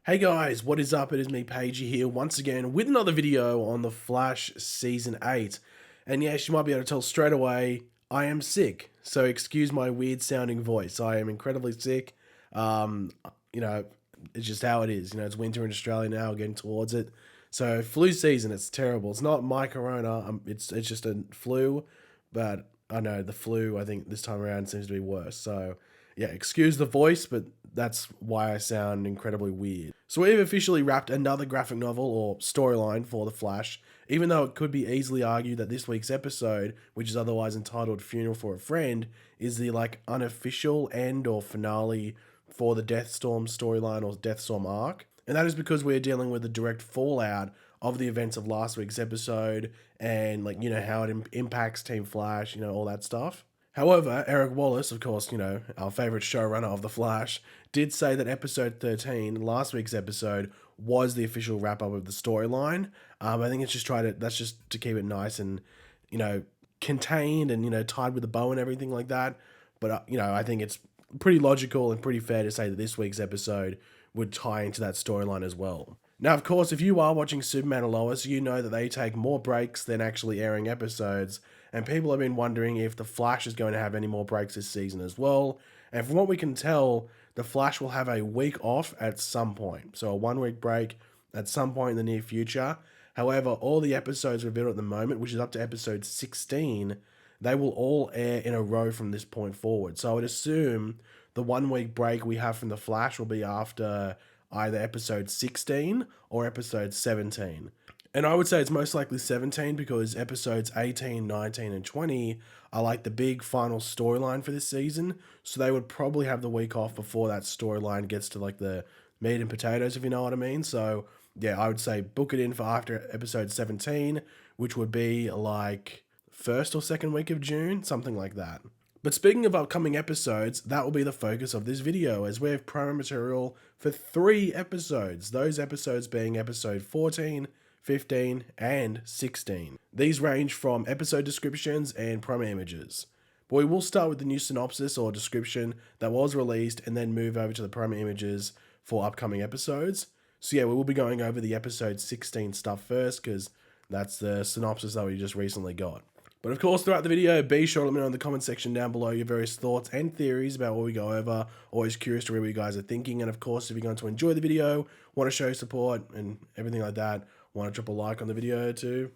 Hey guys, what is up? It is me, Pagey, here once again with another video on The Flash Season 8. And yes, you might be able to tell straight away, I am sick. So excuse my weird sounding voice. I am incredibly sick. Um, you know, it's just how it is. It's winter in Australia now, getting towards it. So flu season, it's terrible. It's not my corona. It's just a flu, but I know the flu, I think this time around seems to be worse. So yeah, excuse the voice, but that's why I sound incredibly weird. So we've officially wrapped another graphic novel or storyline for The Flash, even though it could be easily argued that this week's episode, which is otherwise entitled Funeral for a Friend, is the unofficial end or finale for the Deathstorm storyline or Deathstorm arc. And that is because we're dealing with the direct fallout of the events of last week's episode and how it impacts Team Flash, all that stuff. However, Eric Wallace, of course, our favorite showrunner of The Flash, did say that episode 13, last week's episode, was the official wrap up of the storyline. I think it's just that's just to keep it nice and, you know, contained and, tied with a bow and everything like that. But, I think it's pretty logical and pretty fair to say that this week's episode would tie into that storyline as well. Now, of course, if you are watching Superman and Lois, you know that they take more breaks than actually airing episodes, and people have been wondering if The Flash is going to have any more breaks this season as well. And from what we can tell, The Flash will have a week off at some point. So a 1 week break at some point in the near future. However, all the episodes revealed at the moment, which is up to episode 16, they will all air in a row from this point forward. So I would assume the 1 week break we have from The Flash will be after either episode 16 or episode 17. And I would say it's most likely 17 because episodes 18, 19, and 20 are like the big final storyline for this season. So they would probably have the week off before that storyline gets to the meat and potatoes, if you know what I mean. So yeah, I would say book it in for after episode 17, which would be like first or second week of June, something like that. But speaking of upcoming episodes, that will be the focus of this video as we have promo material for 3 episodes, those episodes being episode 14, 15, and 16. These range from episode descriptions and promo images. But we will start with the new synopsis or description that was released and then move over to the promo images for upcoming episodes. So yeah, we will be going over the episode 16 stuff first because that's the synopsis that we just recently got. But of course, throughout the video, be sure to let me know in the comment section down below your various thoughts and theories about what we go over. Always curious to hear what you guys are thinking. And of course, if you're going to enjoy the video, want to show support and everything like that, want to drop a like on the video to,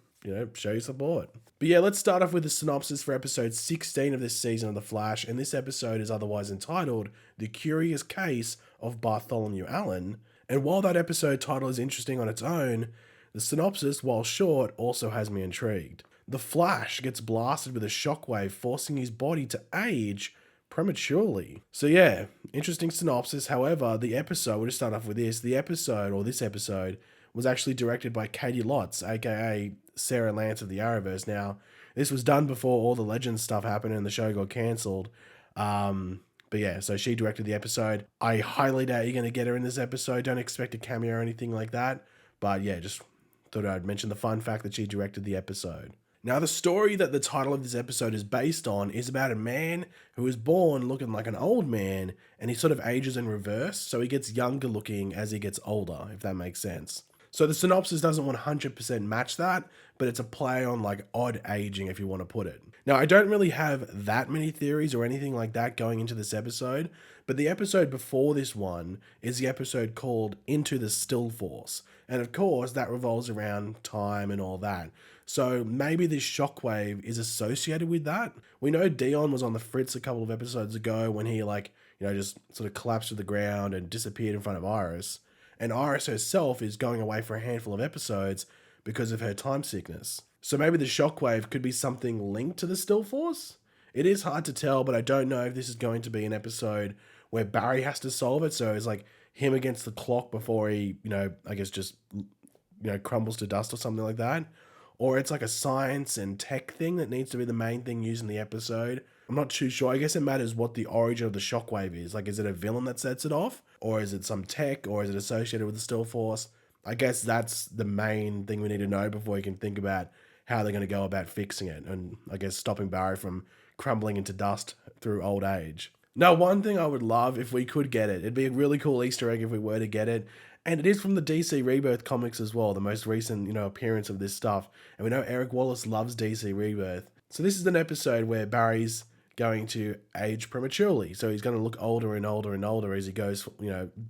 show your support. But yeah, let's start off with the synopsis for episode 16 of this season of The Flash. And this episode is otherwise entitled The Curious Case of Bartholomew Allen. And while that episode title is interesting on its own, the synopsis, while short, also has me intrigued. The Flash gets blasted with a shockwave, forcing his body to age prematurely. So yeah, interesting synopsis. However, the episode, we'll just start off with this. This episode, was actually directed by Katie Lotz, aka Sarah Lance of the Arrowverse. Now, this was done before all the Legends stuff happened and the show got cancelled. But yeah, so she directed the episode. I highly doubt you're going to get her in this episode. Don't expect a cameo or anything like that. But yeah, just thought I'd mention the fun fact that she directed the episode. Now, the story that the title of this episode is based on is about a man who is born looking like an old man, and he sort of ages in reverse, so he gets younger looking as he gets older, if that makes sense. So the synopsis doesn't 100% match that, but it's a play on odd aging, if you want to put it. Now, I don't really have that many theories or anything like that going into this episode, but the episode before this one is the episode called Into the Still Force. And of course, that revolves around time and all that. So maybe this shockwave is associated with that. We know Dion was on the fritz a couple of episodes ago when he just sort of collapsed to the ground and disappeared in front of Iris. And Iris herself is going away for a handful of episodes because of her time sickness. So maybe the shockwave could be something linked to the Still Force? It is hard to tell, but I don't know if this is going to be an episode where Barry has to solve it. So it's like him against the clock before he, I guess just, crumbles to dust or something like that. Or it's like a science and tech thing that needs to be the main thing used in the episode. I'm not too sure. I guess it matters what the origin of the shockwave is. Is it a villain that sets it off? Or is it some tech? Or is it associated with the Still Force? I guess that's the main thing we need to know before we can think about how they're going to go about fixing it. And I guess stopping Barry from crumbling into dust through old age. Now, one thing I would love if we could get it, it'd be a really cool Easter egg if we were to get it, And it is from the DC Rebirth comics as well, the most recent, appearance of this stuff. And we know Eric Wallace loves DC Rebirth. So this is an episode where Barry's going to age prematurely. So he's going to look older and older and older as he goes,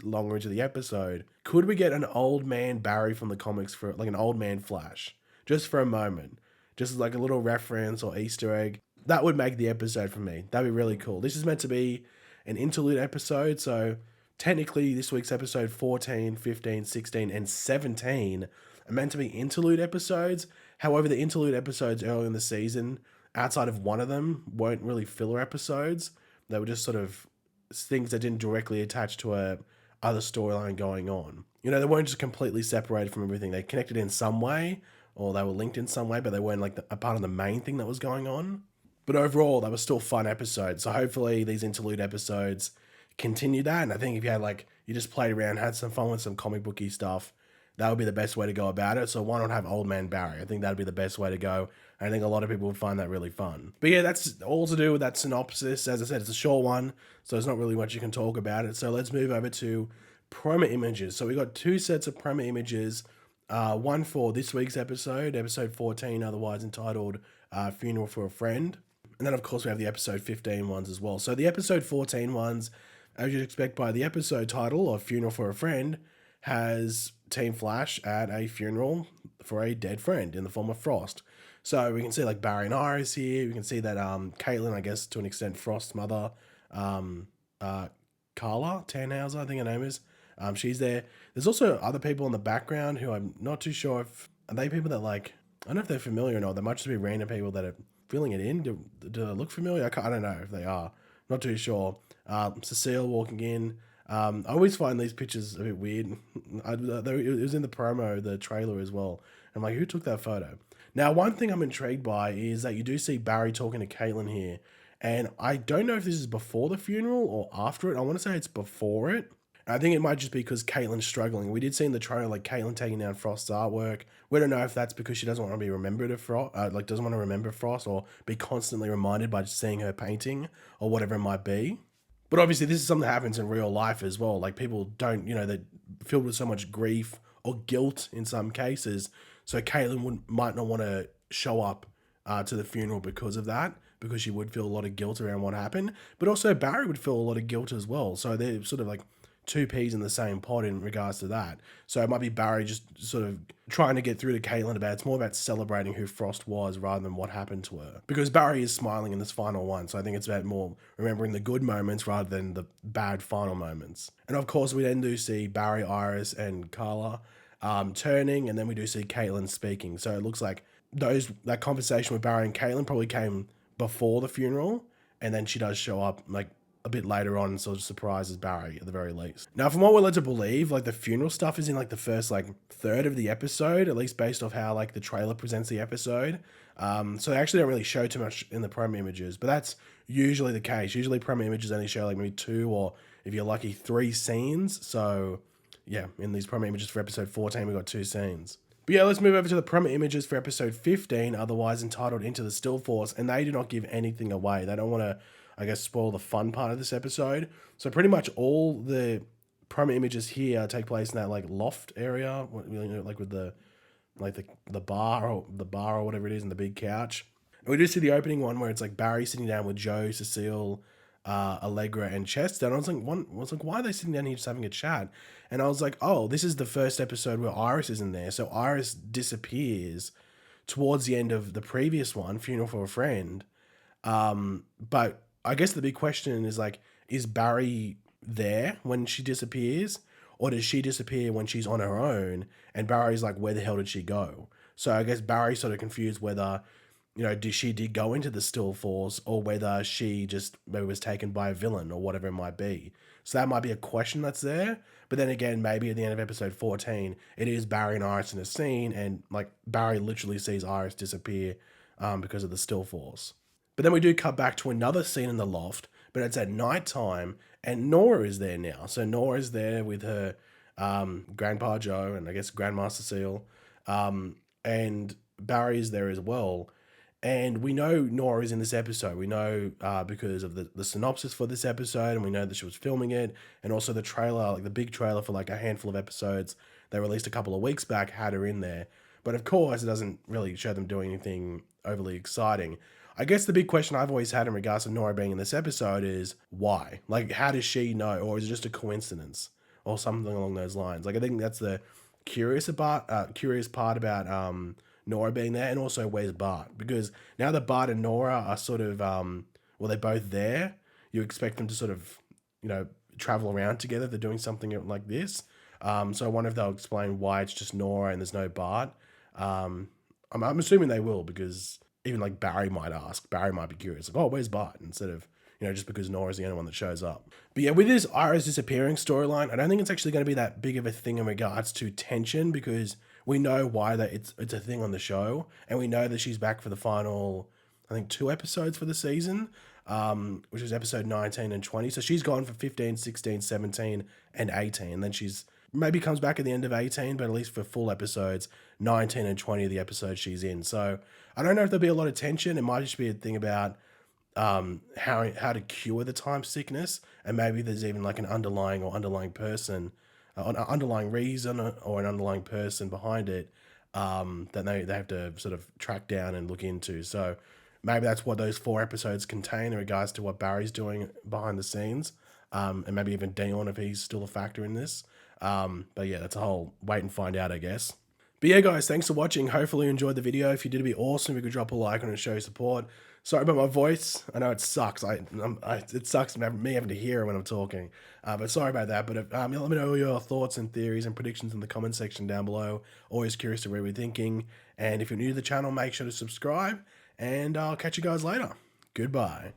longer into the episode. Could we get an old man Barry from the comics for like an old man Flash? Just for a moment. Just like a little reference or Easter egg. That would make the episode for me. That'd be really cool. This is meant to be an interlude episode, so technically this week's episode 14, 15, 16, and 17 are meant to be interlude episodes. However, the interlude episodes early in the season, outside of one of them, weren't really filler episodes. They were just sort of things that didn't directly attach to a other storyline going on. They weren't just completely separated from everything. They connected in some way, or they were linked in some way, but they weren't like a part of the main thing that was going on. But overall, they were still fun episodes. So hopefully these interlude episodes continue that. And I think if you had you just played around, had some fun with some comic booky stuff, that would be the best way to go about it. So why not have Old Man Barry? I think that'd be the best way to go. I think a lot of people would find that really fun. But yeah, that's all to do with that synopsis. As I said, it's a short one, so there's not really much you can talk about it. So let's move over to promo images. So we got two sets of promo images. One for this week's episode 14, otherwise entitled Funeral for a Friend. And then, of course, we have the episode 15 ones as well. So the episode 14 ones, as you'd expect by the episode title of Funeral for a Friend, has Team Flash at a funeral for a dead friend in the form of Frost. So we can see Barry and Iris here. We can see that Caitlin, I guess to an extent, Frost's mother, Carla Tannhauser, I think her name is. She's there. There's also other people in the background who I'm not too sure if, are they people that I don't know if they're familiar or not. They might just be random people that are filling it in. Do they look familiar? I don't know if they are. Not too sure. Cecile walking in. I always find these pictures a bit weird. It was in the promo, the trailer as well. I'm like, who took that photo? Now, one thing I'm intrigued by is that you do see Barry talking to Caitlin here. And I don't know if this is before the funeral or after it. I want to say it's before it. I think it might just be because Caitlin's struggling. We did see in the trailer, Caitlin taking down Frost's artwork. We don't know if that's because she doesn't want to be remembered of Frost, doesn't want to remember Frost or be constantly reminded by just seeing her painting or whatever it might be. But obviously, this is something that happens in real life as well. People don't, they're filled with so much grief or guilt in some cases. So Caitlin might not want to show up to the funeral because of that, because she would feel a lot of guilt around what happened. But also Barry would feel a lot of guilt as well. So they're sort of two peas in the same pot in regards to that. So it might be Barry just sort of trying to get through to Caitlin about, it's more about celebrating who Frost was rather than what happened to her. Because Barry is smiling in this final one, so I think it's about more remembering the good moments rather than the bad final moments. And of course, we then do see Barry, Iris, and Carla turning, and then we do see Caitlin speaking. So it looks like that conversation with Barry and Caitlin probably came before the funeral, and then she does show up a bit later on, so it surprises Barry at the very least. Now, from what we're led to believe, the funeral stuff is in the first third of the episode, at least based off how the trailer presents the episode. So they actually don't really show too much in the promo images, but that's usually the case. Usually promo images only show maybe 2 or, if you're lucky, 3 scenes. So yeah, in these promo images for episode 14, we got 2 scenes. But yeah, let's move over to the promo images for episode 15, otherwise entitled Into the Still Force, and they do not give anything away. They don't want to, I guess, spoil the fun part of this episode. So pretty much all the promo images here take place in that loft area, with the the bar or whatever it is, and the big couch. And we do see the opening one where it's Barry sitting down with Joe, Cecile, Allegra, and Chester. And I was like, why are they sitting down here just having a chat? And I was like, oh, this is the first episode where Iris isn't there. So Iris disappears towards the end of the previous one, Funeral for a Friend. But I guess the big question is Barry there when she disappears? Or does she disappear when she's on her own? And Barry's where the hell did she go? So I guess Barry's sort of confused whether, she did go into the Still Force or whether she just maybe was taken by a villain or whatever it might be. So that might be a question that's there. But then again, maybe at the end of episode 14, it is Barry and Iris in a scene, and Barry literally sees Iris disappear because of the Still Force. But then we do cut back to another scene in the loft, but it's at nighttime, and Nora is there now. So Nora is there with her Grandpa Joe and I guess Grandma Cecile, and Barry is there as well. And we know Nora is in this episode. We know because of the synopsis for this episode, and we know that she was filming it, and also the trailer, like the big trailer for like a handful of episodes they released a couple of weeks back, had her in there. But of course, it doesn't really show them doing anything overly exciting. I guess the big question I've always had in regards to Nora being in this episode is why? Like, how does she know, or is it just a coincidence, or something along those lines? Like, I think that's the curious part about Nora being there, and also where's Bart? Because now that Bart and Nora are sort of they're both there. You expect them to sort of, travel around together. They're doing something like this. So I wonder if they'll explain why it's just Nora and there's no Bart. I'm assuming they will, because even like Barry might ask. Barry might be curious, like, oh, where's Bart? Instead of, just because Nora's the only one that shows up. But yeah, with this Iris disappearing storyline, I don't think it's actually going to be that big of a thing in regards to tension, because we know why that it's a thing on the show, and we know that she's back for the final, I think, 2 episodes for the season, which is episode 19 and 20. So she's gone for 15, 16, 17, and 18. And then she's maybe comes back at the end of 18, but at least for full episodes, 19 and 20 of the episodes she's in. So I don't know if there'll be a lot of tension. It might just be a thing about how to cure the time sickness, and maybe there's even like an underlying person, an underlying reason, or an underlying person behind it that they have to sort of track down and look into. So maybe that's what those 4 episodes contain in regards to what Barry's doing behind the scenes, and maybe even Dion, if he's still a factor in this. But yeah, that's a whole wait and find out, I guess. But yeah, guys, thanks for watching. Hopefully you enjoyed the video. If you did, it'd be awesome if you could drop a like on it and show your support. Sorry about my voice. I know it sucks. It sucks me having to hear it when I'm talking. But sorry about that. But let me know your thoughts and theories and predictions in the comment section down below. Always curious to what you're thinking. And if you're new to the channel, make sure to subscribe. And I'll catch you guys later. Goodbye.